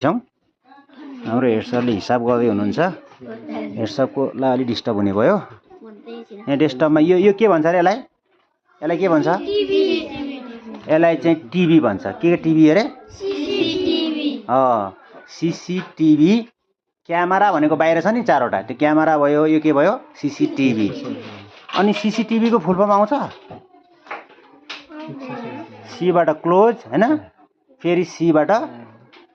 छौँ हाम्रो हेड सरले हिसाब गर्दै हुनुहुन्छ। हेड सरको लाई अलि डिस्टर्ब हुने भयो। यहाँ डेस्कटपमा यो के भन्छ अरे यसलाई के भन्छ? यसलाई चाहिँ टिभी भन्छ। के टिभी अरे? सीसीटीभी। क्यामेरा भनेको बाहिर छ नि चारवटा, त्यो क्यामेरा भयो, यो के भयो? सीसीटीभी। अनि सीसीटीभी को फुल फर्म आउँछ? सीबाट क्लोज हैन, फेरि सीबाट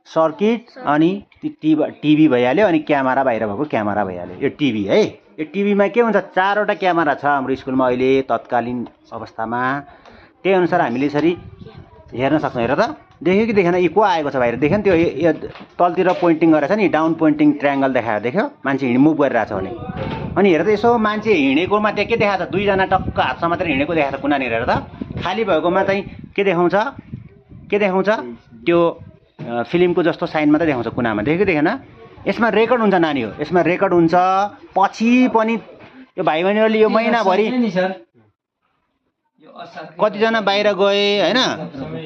सर्किट, अनि टिभी भइहाल्यो, अनि क्यामेरा बाहिर भएको क्यामेरा भइहाल्यो। यो टिभी है। यो टिभीमा के हुन्छ? चारवटा क्यामेरा छ हाम्रो स्कुलमा अहिले तत्कालीन अवस्थामा। त्यही अनुसार हामीले यसरी हेर्न सक्छौँ। हेर त, देख्यो कि देखेन? यो को आएको छ बाहिर? देख्यो नि? त्यो तलतिर पोइन्टिङ गरेछ नि, डाउन पोइन्टिङ ट्रायङ्गल देखायो, देख्यो? मान्छे मुभ गरिरहेछ भने। अनि हेर त, यसो मान्छे हिँडेकोमा त्यहाँ के देखाएको छ? दुईजना टक्क हात समातेर हिँडेको देखाएको छ कुनानिर। हेर त, खाली भएकोमा चाहिँ के देखाउँछ? त्यो फिल्मको जस्तो साइन मात्रै देखाउँछ कुनामा। देख्यो कि देखेन? यसमा रेकर्ड हुन्छ नानी हो, यसमा रेकर्ड हुन्छ। पछि पनि यो भाइ बहिनीहरूले यो महिनाभरि कतिजना बाहिर गए हैन,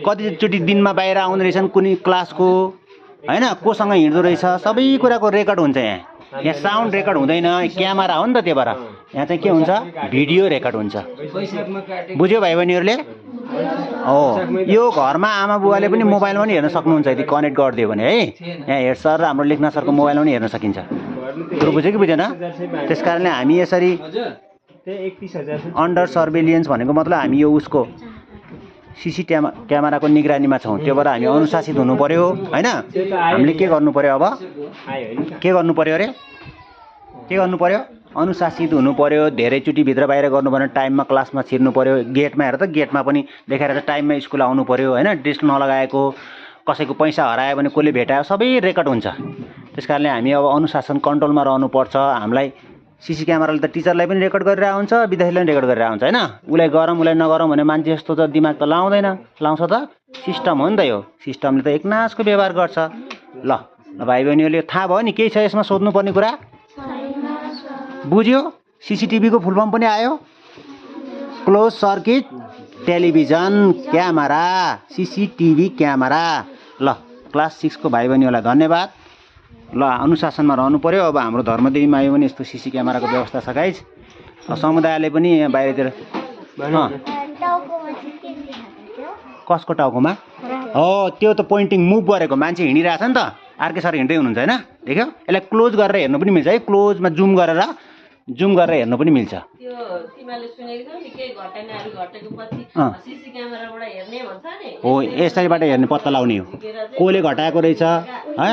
कतिचोटि दिनमा बाहिर आउँदो रहेछन् कुनै क्लासको हैन, कोसँग हिँड्दो रहेछ, सबै कुराको रेकर्ड हुन्छ यहाँ। यहाँ साउन्ड रेकर्ड हुँदैन, क्यामेरा हो नि त, त्यही भएर यहाँ चाहिँ के हुन्छ? भिडियो रेकर्ड हुन्छ। बुझ्यो भाइ बहिनीहरूले? हो, यो घरमा आमा बुवाले पनि मोबाइलमा पनि हेर्न सक्नुहुन्छ यदि कनेक्ट गरिदियो भने है। यहाँ हेड सर र हाम्रो लेख्ना सरको मोबाइलमा पनि हेर्न सकिन्छ। कुरो बुझ्यो कि बुझेन? त्यस कारणले हामी यसरी अन्डर सर्भेलियन्स भनेको मतलब हामी यो उसको सीसी क्यामेराको निगरानीमा छौँ। त्यो भएर हामी अनुशासित हुनु पर्यो हैन। हामीले के गर्नु पर्यो? अब के गर्नु पर्यो अरे? के गर्नु पर्यो? अनुशासित हुनु पर्यो। धेरैचोटि भित्र बाहिर गर्नु भने टाइममा क्लासमा छिर्नु पर्यो। गेटमा हेर त, गेटमा पनि देखाएर टाइममा स्कुल आउनु पर्यो हैन। ड्रेस नलगाएको, कसैको पैसा हरायो भने, कसले भेटायो, सबै रेकर्ड हुन्छ। त्यस कारणले हामी अब अनुशासन कन्ट्रोलमा रहनुपर्छ। हामीलाई सीसी क्यामेराले त टिचरलाई पनि रेकर्ड गरिरहेको हुन्छ, विद्यार्थीलाई पनि रेकर्ड गरिरहेको हुन्छ हैन। उसलाई गरौँ उसलाई नगरौँ भने मान्छे जस्तो त दिमाग त लाउँदैन। लाउँछ त? सिस्टम हो नि त यो। सिस्टमले त एकनासको व्यवहार गर्छ। ल भाइ बहिनीहरूले थाहा भयो नि? केही छ यसमा सोध्नुपर्ने कुरा? बुझ्यो? सीसीटीभीको फुल फर्म पनि आयो। Close circuit television camera, CCTV camera. ल क्लास 6 को भाइ बहिनीहरूलाई धन्यवाद। ल अनुशासनमा रहनु पर्यो। अब हाम्रो धर्मदेवीमा आयो भने यस्तो सीसी क्यामेराको व्यवस्था छ गाइज। समुदायले पनि बाहिरतिर कसको टाउकोमा हो, त्यो त पोइन्टिङ मुभ गरेको मान्छे हिँडिरहेछ नि त। आरके सर हिँड्दै हुनुहुन्छ हैन, देख्यो? यसलाई क्लोज गरेर हेर्नु पनि मिल्छ है। क्लोजमा जुम गरेर हेर्नु पनि मिल्छ। त्यो तिमीले सुनेको थियौ नि के घटनाहरु घटेको पछि सीसी क्यामेराबाट हेर्ने भन्छ नि। हो, यसैबाट हेर्ने पत्ता लगाउने हो। कोले घटाएको रहेछ है,